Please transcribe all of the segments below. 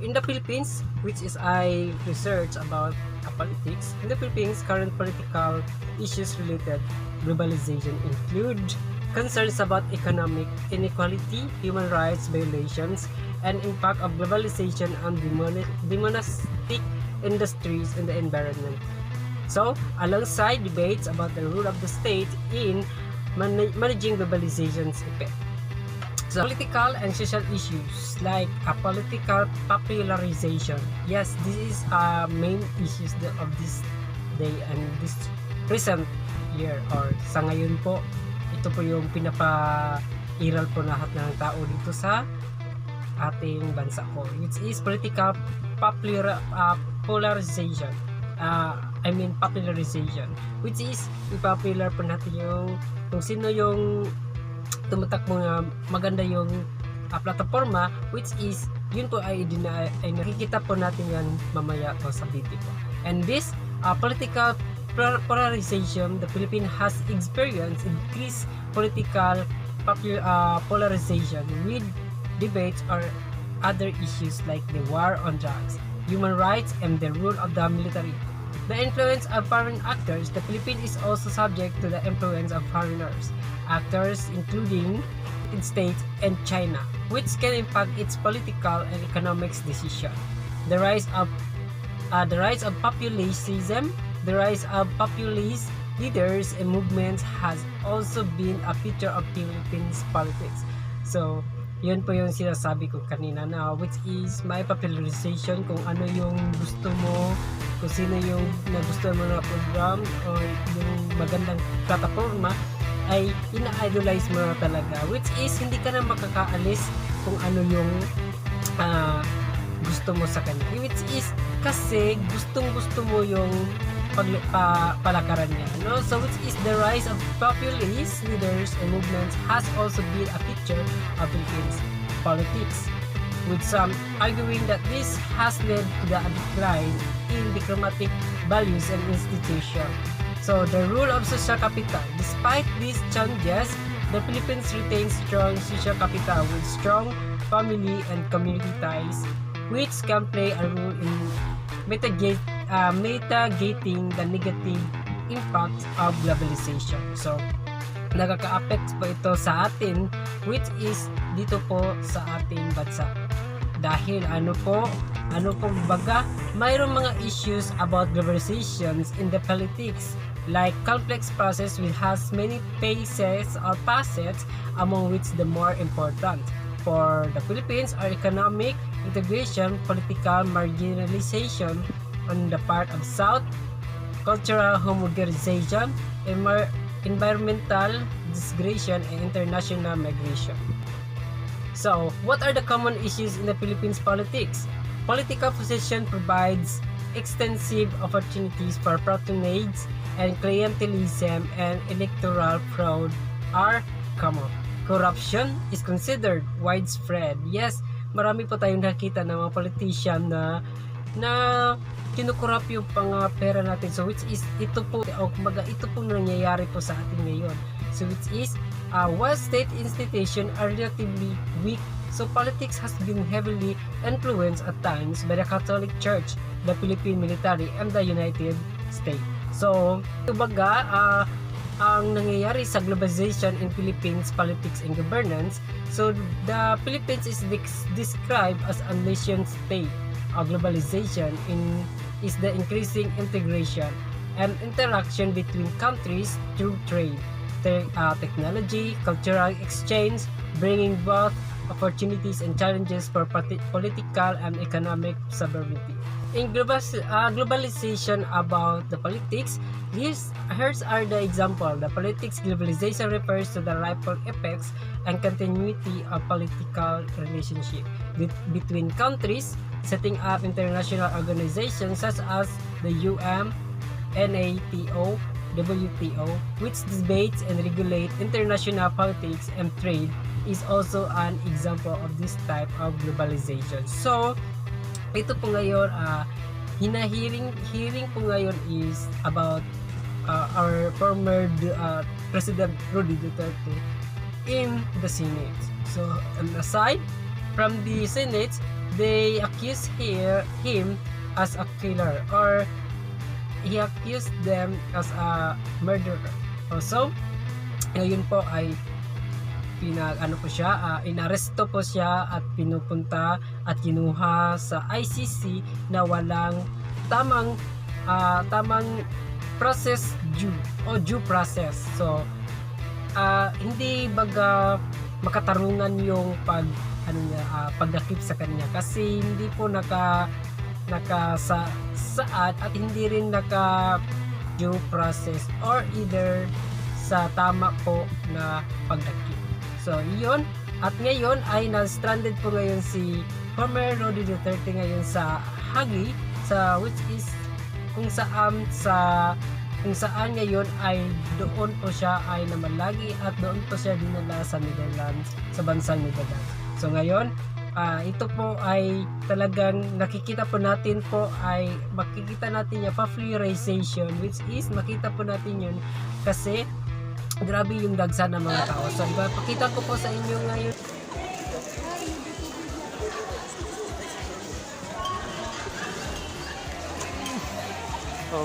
in the Philippines, which is I research about politics, in the Philippines, current political issues related globalization include concerns about economic inequality, human rights violations, and impact of globalization on the monastic industries and the environment. So, alongside debates about the role of the state in managing globalization's effect. So, political and social issues like political popularization. Yes, this is main issues of this day and this present year or sa ngayon po. Ito po yung pinapa-iral po lahat ng tao dito sa ating bansa ko, which is political popularization. Popularization, which is ipapopular po natin yung kung sino yung tumatakbo na maganda yung plataforma, which is yun po ay nakikita po natin yan mamaya po sa video po. And this political polarization, the Philippines has experienced increased political polarization with debates or other issues like the war on drugs, human rights, and the rule of the military. The influence of foreign actors. The Philippines is also subject to the influence of foreigners, actors including United States and China, which can impact its political and economic decisions. The rise of populism, the rise of populist leaders and movements has also been a feature of Philippines politics. So, yun po yung sinasabi ko kanina na which is may popularization kung ano yung gusto mo, kung sino yung nagustuhan mo na program o yung magandang plataforma ay ina-idolize mo na talaga, which is hindi ka na makakaalis kung ano yung gusto mo sa kanya, which is kasi gustong-gusto mo yung palakaran niya, no? So which is the rise of populist leaders and movements has also been a feature of Philippines politics, with some arguing that this has led to the decline in democratic values and institutions. So the rule of social capital. Despite these changes, the Philippines retains strong social capital with strong family and community ties, which can play a role in mitigating the negative impact of globalization. So, nakaka-affect po ito sa atin, which is dito po sa ating bansa. Dahil ano po baga, mayroong mga issues about globalizations in the politics, like complex process which has many phases or facets, among which the more important for the Philippines are economic integration, political marginalization on the part of South, cultural homogenization, environmental degradation, and international migration. So, what are the common issues in the Philippines politics? Political position provides extensive opportunities for patronage and clientelism, and electoral fraud are common. Corruption is considered widespread. Yes, marami po tayong nakita ng mga politician na kinukurap yung pera natin. So which is ito po nangyayari po sa atin ngayon. So which is while state institutions are relatively weak, so politics has been heavily influenced at times by the Catholic Church, the Philippine military, and the United States. So kumbaga ang nangyayari sa globalization in Philippines politics and governance. So the Philippines is described as a nation state. Globalization is the increasing integration and interaction between countries through trade, technology, cultural exchange, bringing both opportunities and challenges for political and economic sovereignty. In globalization about the politics, here's are the example. The politics globalization refers to the ripple effects and continuity of political relationship between countries, setting up international organizations such as the UN, NATO, WTO, which debates and regulate international politics and trade, is also an example of this type of globalization. So, ito po ngayon, hearing po ngayon is about our former President Rudy Duterte in the Senate. So, aside from the Senate, they accuse him as a killer, or he accused them as a murderer. So, yun po ay inaresto po siya at pinupunta at kinuha sa ICC na walang tamang process due process. So, hindi baga makatarungan yung pagdakip sa kanya kasi hindi po nakasaad at hindi rin naka due process or either sa tama po na pagdakip. So, iyon. At ngayon ay na-stranded po ngayon si former Rodrigo Duterte ngayon sa Hague, which is kung saan ngayon ay doon po siya ay namalagi at doon po siya dinala sa Netherlands, sa bansang Netherlands. So ngayon, ito po ay talagang makikita natin yung popularization, which is makita po natin yun kasi grabe yung dagsa ng mga tao. So ipapakita ko po sa inyo ngayon.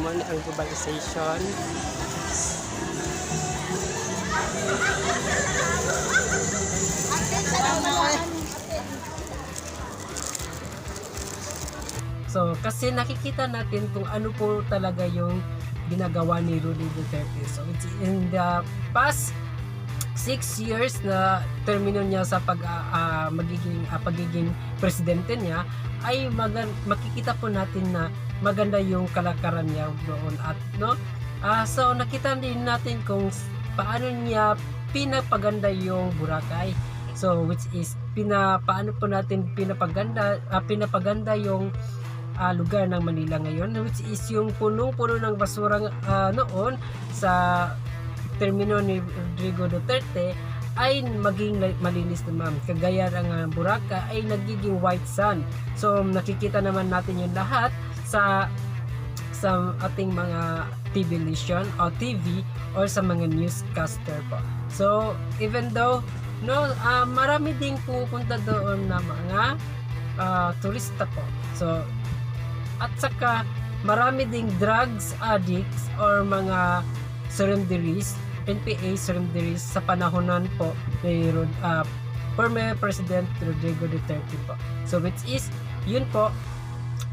Man ang globalization. So, kasi nakikita natin kung ano po talaga yung ginagawa ni Rodrigo Duterte. So, it's in the past 6 years na termino niya sa pagiging presidente niya, ay makikita po natin na maganda yung kalakaran niya doon at so nakita din natin kung paano niya pinapaganda yung Boracay. So which is paano po natin pinapaganda yung lugar ng Manila ngayon, which is yung punong-puno ng basura noon sa termino ni Rodrigo Duterte ay maging malinis naman. Kagaya ng Boracay ay nagiging white sand. So nakikita naman natin yung lahat sa ating mga television o TV or sa mga newscaster po. So even though marami ding pupunta doon na mga turista po. So at saka marami ding drugs addicts or mga surrenderies, NPA surrenderies sa panahonan po ni former President Rodrigo Duterte po. So which is yun po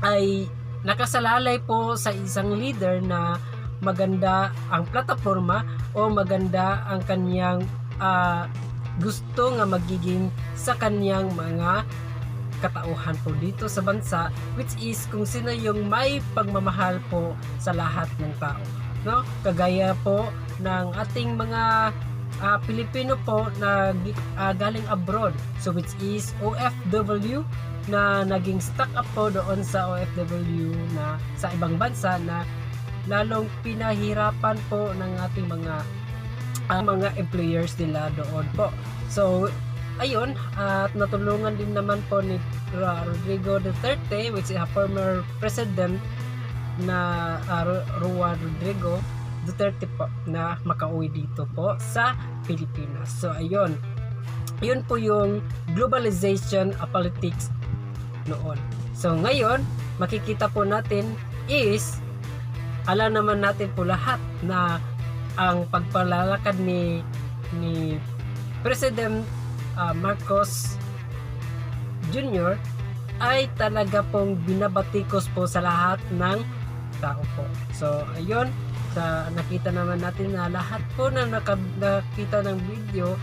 ay nakasalalay po sa isang leader na maganda ang plataforma o maganda ang kanyang gusto nga magiging sa kanyang mga katauhan po dito sa bansa, which is kung sino yung may pagmamahal po sa lahat ng tao, no? Kagaya po ng ating mga Pilipino po na galing abroad, so which is OFW na naging stuck up po doon sa OFW na sa ibang bansa na lalong pinahirapan po ng ating mga employers nila doon po. So ayun, at natulungan din naman po ni Rodrigo Duterte, which is a former president na Rodrigo Duterte po, na makauwi dito po sa Pilipinas. So ayun, yun po yung globalization politics noon. So ngayon, makikita po natin is alam naman natin po lahat na ang pagpalalakad ni President Marcos Jr. ay talaga pong binabatikos po sa lahat ng tao po. So ayun, nakita naman natin na lahat po na nakita ng video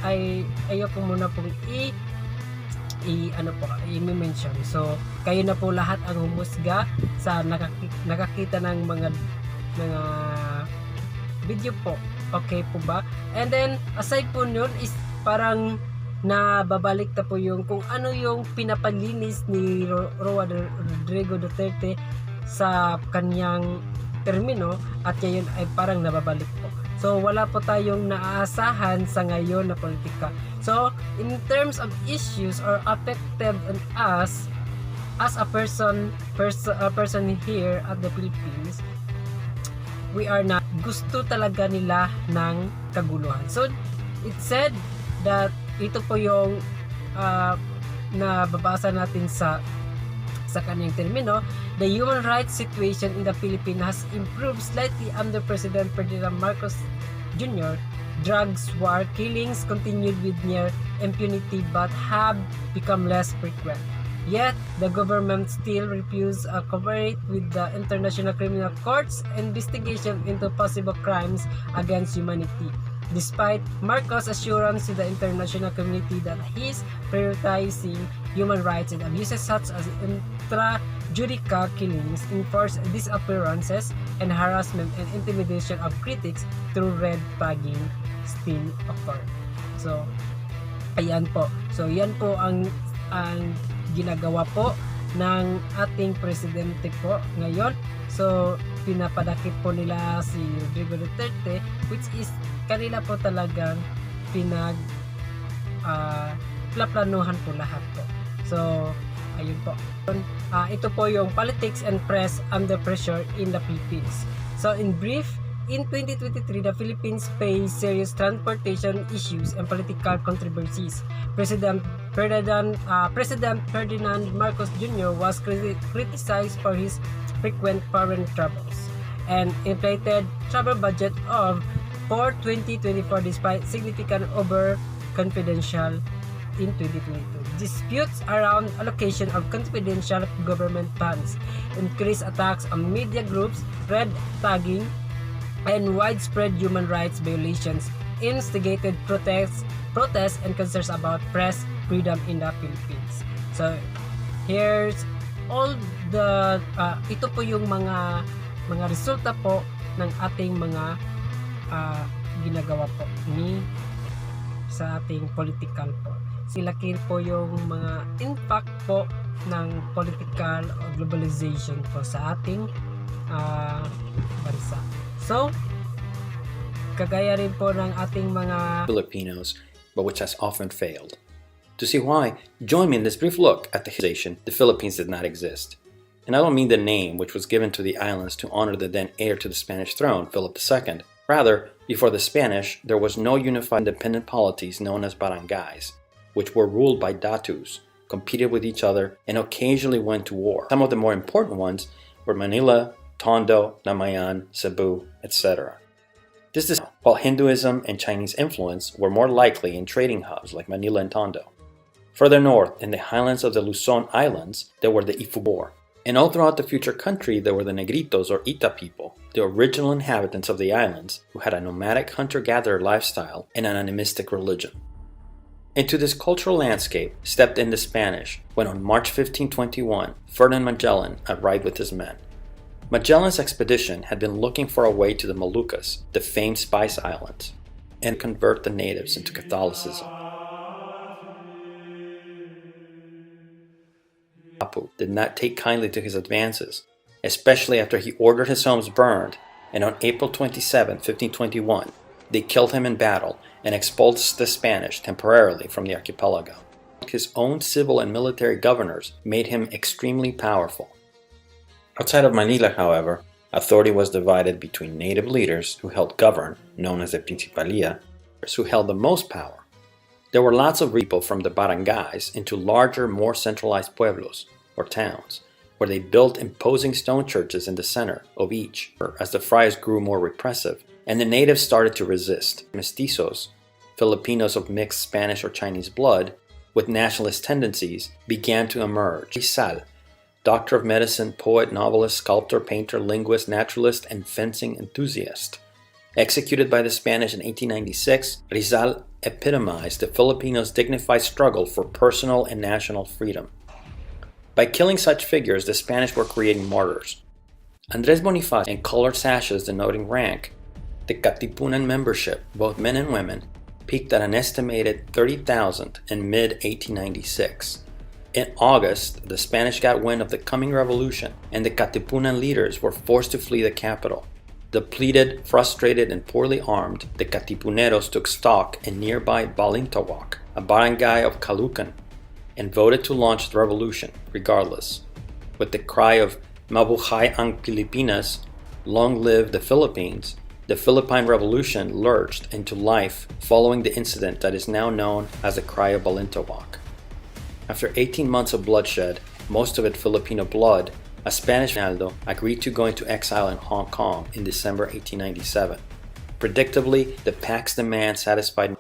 ay ayoko muna pong i-mention. So kayo na po lahat ang humusga sa nakakita ng mga video po. Okay po ba? And then aside po nun is parang nababalik na po yung kung ano yung pinapaglinis ni Rodrigo Duterte sa kanyang termino, at ngayon ay parang nababalik po. So wala po tayong naaasahan sa ngayon na politika. So in terms of issues or affected on us as a person here at the Philippines, we are not gusto talaga nila ng kaguluhan. So it said that ito po yung na babasa natin sa kanyang termino, the human rights situation in the Philippines has improved slightly under President Ferdinand Marcos Jr. Drugs war killings continued with near impunity but have become less frequent. Yet, the government still refuses to cooperate with the International Criminal Court's investigation into possible crimes against humanity, despite Marcos' assurance to the international community that he is prioritizing human rights and abuses such as intrajudicial killings, enforced disappearances, and harassment and intimidation of critics through red tagging still occur. So, ayan po. So, yan po ang ginagawa po ng ating presidente po ngayon. So, pinapadakip po nila si Rodrigo Duterte, which is kanila po talagang plaplanuhan po lahat po. So, ayun po. Ito po yung politics and press under pressure in the Philippines. So, in brief, in 2023, the Philippines faced serious transportation issues and political controversies. President Ferdinand Marcos Jr. was criticized for his frequent foreign travels and inflated travel budget for 2024 despite significant over-confidential in 2022. Disputes around allocation of confidential government funds, increased attacks on media groups, red tagging, and widespread human rights violations instigated protests and concerns about press freedom in the Philippines. So, here's all the ito po yung mga resulta po ng ating mga ginagawa po sa ating political po. Silaki po yung mga impact po ng political globalization po sa ating bansa. So, kagaya rin po ng ating mga Filipinos, but which has often failed. To see why, join me in this brief look at the accusation the Philippines did not exist. And I don't mean the name which was given to the islands to honor the then heir to the Spanish throne, Philip II. Rather, before the Spanish, there was no unified independent polities known as barangays, which were ruled by datus, competed with each other, and occasionally went to war. Some of the more important ones were Manila, Tondo, Namayan, Cebu, etc. This is while Hinduism and Chinese influence were more likely in trading hubs like Manila and Tondo. Further north, in the highlands of the Luzon Islands, there were the Ifugor. And all throughout the future country, there were the Negritos or Ita people, the original inhabitants of the islands who had a nomadic hunter-gatherer lifestyle and an animistic religion. Into this cultural landscape stepped in the Spanish when on March 1521, Ferdinand Magellan arrived with his men. Magellan's expedition had been looking for a way to the Moluccas, the famed Spice Islands, and convert the natives into Catholicism. Apu did not take kindly to his advances, especially after he ordered his homes burned, and on April 27, 1521, they killed him in battle and expelled the Spanish temporarily from the archipelago. His own civil and military governors made him extremely powerful. Outside of Manila, however, authority was divided between native leaders who helped govern, known as the Principalia, who held the most power. There were lots of people from the barangays into larger, more centralized pueblos, or towns, where they built imposing stone churches in the center of each. As the friars grew more repressive, and the natives started to resist, mestizos, Filipinos of mixed Spanish or Chinese blood, with nationalist tendencies, began to emerge. Rizal, doctor of medicine, poet, novelist, sculptor, painter, linguist, naturalist, and fencing enthusiast. Executed by the Spanish in 1896, Rizal epitomized the Filipinos' dignified struggle for personal and national freedom. By killing such figures, the Spanish were creating martyrs. Andres Bonifacio, in colored sashes denoting rank, the Katipunan membership, both men and women, peaked at an estimated 30,000 in mid-1896. In August, the Spanish got wind of the coming revolution, and the Katipunan leaders were forced to flee the capital. Depleted, frustrated, and poorly armed, the Katipuneros took stock in nearby Balintawak, a barangay of Caloocan, and voted to launch the revolution regardless. With the cry of Mabuhay ang Pilipinas, long live the Philippines, the Philippine Revolution lurched into life following the incident that is now known as the Cry of Balintawak. After 18 months of bloodshed, most of it Filipino blood, a Spanish Aguinaldo agreed to go into exile in Hong Kong in December 1897. Predictably, the Pac's demand satisfied.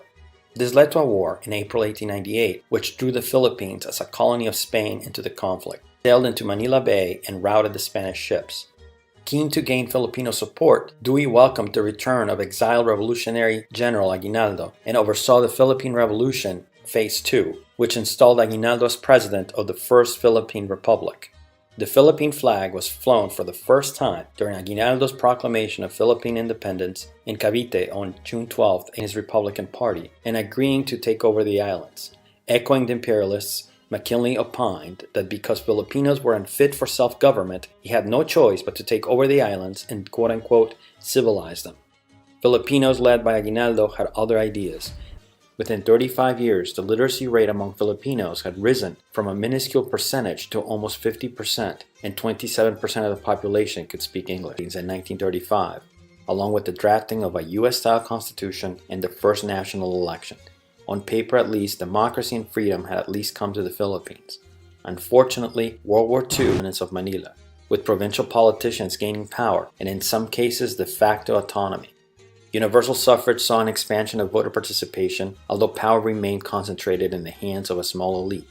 This led to a war in April 1898, which drew the Philippines as a colony of Spain into the conflict, sailed into Manila Bay, and routed the Spanish ships. Keen to gain Filipino support, Dewey welcomed the return of exiled Revolutionary General Aguinaldo and oversaw the Philippine Revolution, Phase II, which installed Aguinaldo as president of the First Philippine Republic. The Philippine flag was flown for the first time during Aguinaldo's proclamation of Philippine independence in Cavite on June 12th in his Republican Party, and agreeing to take over the islands. Echoing the imperialists, McKinley opined that because Filipinos were unfit for self-government, he had no choice but to take over the islands and quote-unquote civilize them. Filipinos led by Aguinaldo had other ideas. Within 35 years, the literacy rate among Filipinos had risen from a minuscule percentage to almost 50%, and 27% of the population could speak English in 1935, along with the drafting of a US-style constitution and the first national election. On paper at least, democracy and freedom had at least come to the Philippines. Unfortunately, World War II of Manila, with provincial politicians gaining power and in some cases de facto autonomy. Universal suffrage saw an expansion of voter participation, although power remained concentrated in the hands of a small elite.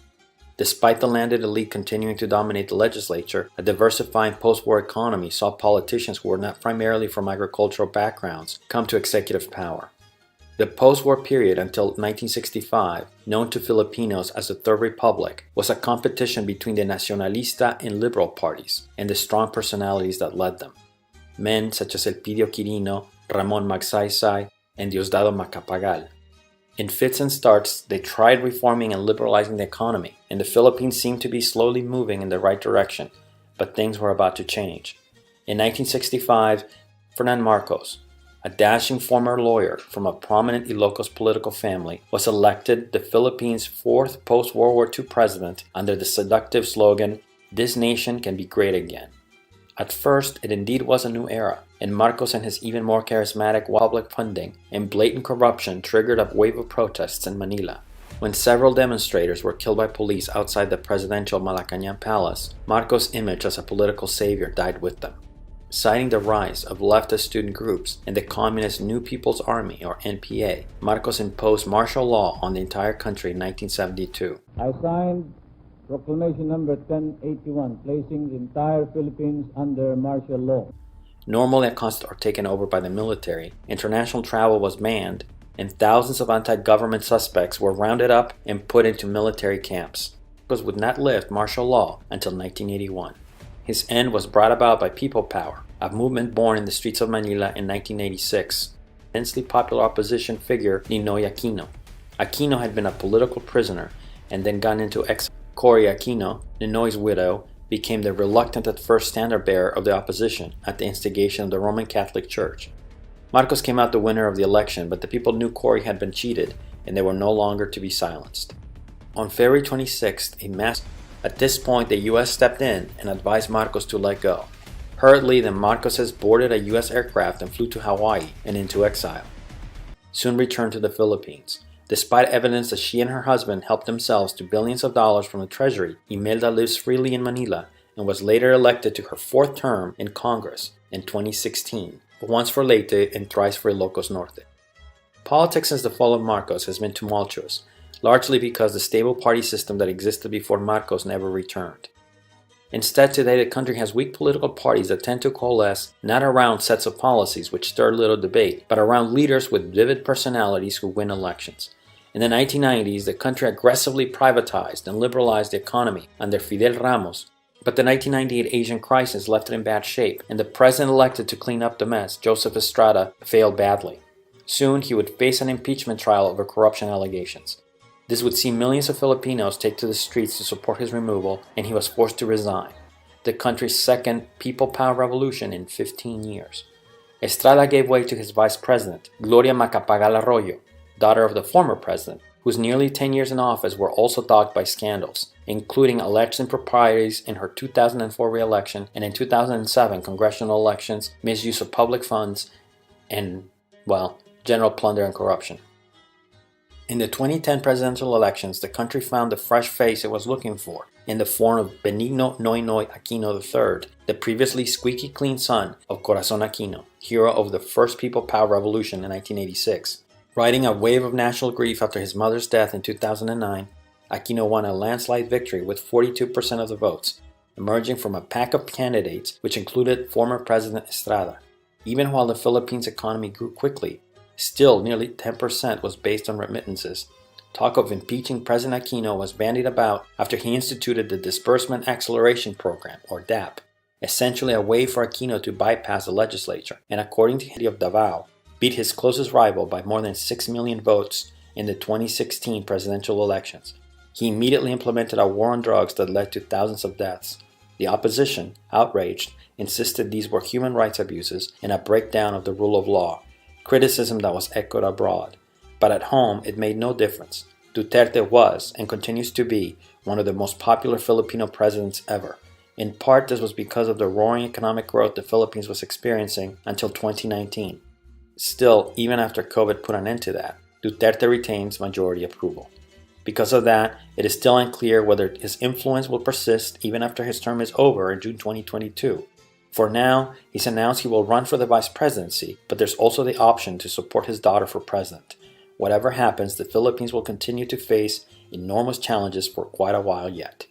Despite the landed elite continuing to dominate the legislature, a diversifying post-war economy saw politicians who were not primarily from agricultural backgrounds come to executive power. The post-war period until 1965, known to Filipinos as the Third Republic, was a competition between the Nacionalista and Liberal parties and the strong personalities that led them. Men such as Elpidio Quirino, Ramon Magsaysay, and Diosdado Macapagal. In fits and starts, they tried reforming and liberalizing the economy, and the Philippines seemed to be slowly moving in the right direction, but things were about to change. In 1965, Ferdinand Marcos, a dashing former lawyer from a prominent Ilocos political family, was elected the Philippines' fourth post-World War II president under the seductive slogan, "This nation can be great again." At first, it indeed was a new era, and Marcos and his even more charismatic public funding and blatant corruption triggered a wave of protests in Manila. When several demonstrators were killed by police outside the presidential Malacañang Palace, Marcos' image as a political savior died with them. Citing the rise of leftist student groups and the Communist New People's Army, or NPA, Marcos imposed martial law on the entire country in 1972. I signed Proclamation number 1081, placing the entire Philippines under martial law. Normally accounts are taken over by the military, international travel was banned, and thousands of anti-government suspects were rounded up and put into military camps. Marcos would not lift martial law until 1981. His end was brought about by People Power, a movement born in the streets of Manila in 1986. Immensely popular opposition figure Ninoy Aquino. Aquino had been a political prisoner and then gone into exile. Cory Aquino, Ninoy's widow, became the reluctant at first standard-bearer of the opposition at the instigation of the Roman Catholic Church. Marcos came out the winner of the election, but the people knew Cory had been cheated, and they were no longer to be silenced. On February 26th, at this point the US stepped in and advised Marcos to let go. Hurriedly, then Marcos boarded a US aircraft and flew to Hawaii and into exile. Soon returned to the Philippines. Despite evidence that she and her husband helped themselves to billions of dollars from the Treasury, Imelda lives freely in Manila and was later elected to her fourth term in Congress in 2016, once for Leyte and thrice for Ilocos Norte. Politics since the fall of Marcos has been tumultuous, largely because the stable party system that existed before Marcos never returned. Instead, today the country has weak political parties that tend to coalesce not around sets of policies which stir little debate, but around leaders with vivid personalities who win elections. In the 1990s, the country aggressively privatized and liberalized the economy under Fidel Ramos, but the 1998 Asian crisis left it in bad shape, and the president elected to clean up the mess, Joseph Estrada, failed badly. Soon, he would face an impeachment trial over corruption allegations. This would see millions of Filipinos take to the streets to support his removal, and he was forced to resign, the country's second people power revolution in 15 years. Estrada gave way to his vice president, Gloria Macapagal Arroyo, daughter of the former president, whose nearly 10 years in office were also dogged by scandals, including alleged improprieties in her 2004 re-election and in 2007 congressional elections, misuse of public funds, and, well, general plunder and corruption. In the 2010 presidential elections, the country found the fresh face it was looking for in the form of Benigno Noynoy Aquino III, the previously squeaky clean son of Corazon Aquino, hero of the first People Power Revolution in 1986. Riding a wave of national grief after his mother's death in 2009, Aquino won a landslide victory with 42% of the votes, emerging from a pack of candidates which included former President Estrada. Even while the Philippines' economy grew quickly, still nearly 10% was based on remittances. Talk of impeaching President Aquino was bandied about after he instituted the Disbursement Acceleration Program, or DAP, essentially a way for Aquino to bypass the legislature, and according to the city of Davao, beat his closest rival by more than 6 million votes in the 2016 presidential elections. He immediately implemented a war on drugs that led to thousands of deaths. The opposition, outraged, insisted these were human rights abuses and a breakdown of the rule of law, criticism that was echoed abroad. But at home, it made no difference. Duterte was, and continues to be, one of the most popular Filipino presidents ever. In part, this was because of the roaring economic growth the Philippines was experiencing until 2019. Still, even after COVID put an end to that, Duterte retains majority approval. Because of that, it is still unclear whether his influence will persist even after his term is over in June 2022. For now, he's announced he will run for the vice presidency, but there's also the option to support his daughter for president. Whatever happens, the Philippines will continue to face enormous challenges for quite a while yet.